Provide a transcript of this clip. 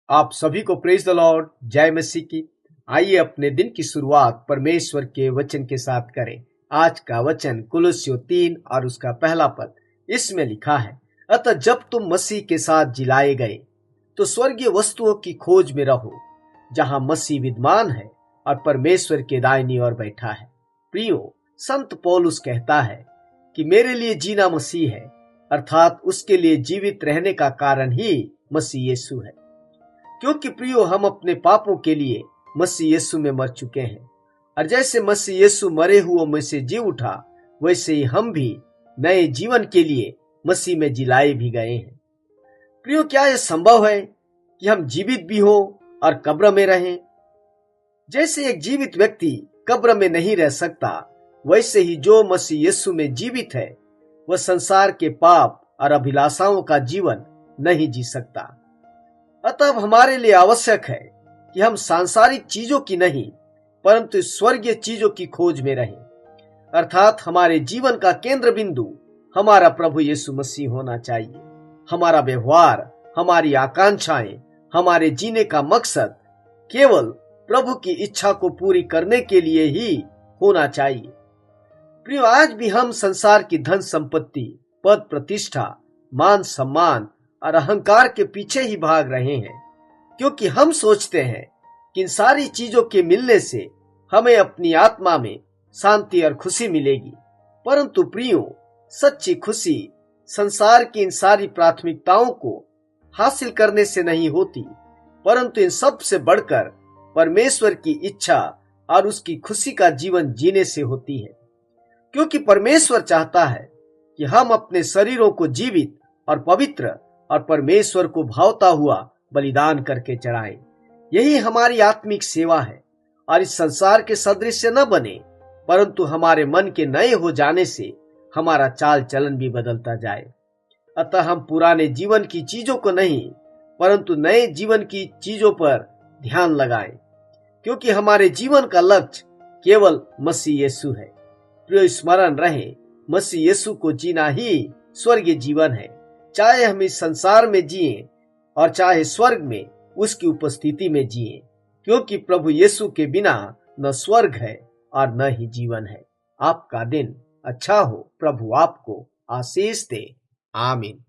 आप सभी को प्रेज द लॉर्ड, जय मसीह की। आइए अपने दिन की शुरुआत परमेश्वर के वचन के साथ करें। आज का वचन कुलुस्सियों 3 और उसका पहला पद। इसमें लिखा है, अतः जब तुम मसीह के साथ जिलाए गए तो स्वर्गीय वस्तुओं की खोज में रहो, जहां मसीह विद्यमान है और परमेश्वर के दाहिनी ओर बैठा है। प्रियो, संत पौलुस कहता है कि मेरे लिए जीना मसीह है, अर्थात उसके लिए जीवित रहने का कारण ही मसीह यीशु है। क्योंकि प्रियो, हम अपने पापों के लिए मसीह यीशु में मर चुके हैं, और जैसे मसीह यीशु मरे हुओं में से जी उठा, वैसे ही हम भी नए जीवन के लिए मसीह में जिलाए भी गए हैं। प्रियो, क्या यह संभव है कि हम जीवित भी हो और कब्र में रहें? जैसे एक जीवित व्यक्ति कब्र में नहीं रह सकता, वैसे ही जो मसीह यीशु में जीवित है, वह संसार के पाप और अभिलाषाओं का जीवन नहीं जी सकता। अतः हमारे लिए आवश्यक है कि हम सांसारिक चीजों की नहीं, परंतु स्वर्गीय चीजों की खोज में रहें। अर्थात हमारे जीवन का केंद्र बिंदु हमारा प्रभु यीशु मसीह होना चाहिए। हमारा व्यवहार, हमारी आकांक्षाएं, हमारे जीने का मकसद केवल प्रभु की इच्छा को पूरी करने के लिए ही होना चाहिए। प्रियो, आज भी हम संसार की धन संपत्ति, पद प्रतिष्ठा, मान सम्मान और अहंकार के पीछे ही भाग रहे हैं, क्योंकि हम सोचते हैं कि इन सारी चीजों के मिलने से हमें अपनी आत्मा में शांति और खुशी मिलेगी। परंतु प्रियो, सच्ची खुशी संसार की इन सारी प्राथमिकताओं को हासिल करने से नहीं होती, परंतु इन सब से बढ़कर परमेश्वर की इच्छा और उसकी खुशी का जीवन जीने से होती है। क्योंकि परमेश्वर चाहता है कि हम अपने शरीरों को जीवित और पवित्र और परमेश्वर को भावता हुआ बलिदान करके चढ़ाएं। यही हमारी आत्मिक सेवा है, और इस संसार के सदृश न बने, परंतु हमारे मन के नए हो जाने से हमारा चाल चलन भी बदलता जाए। अतः हम पुराने जीवन की चीजों को नहीं, परंतु नए जीवन की चीजों पर ध्यान लगाएं, क्योंकि हमारे जीवन का लक्ष्य केवल मसीह यीशु है। प्रिय, स्मरण रहे, मसीह यीशु को जीना ही स्वर्गीय जीवन है। चाहे हम इस संसार में जिए और चाहे स्वर्ग में उसकी उपस्थिति में जिए, क्योंकि प्रभु यीशु के बिना न स्वर्ग है और न ही जीवन है। आपका दिन अच्छा हो। प्रभु आपको आशीष दे। आमीन।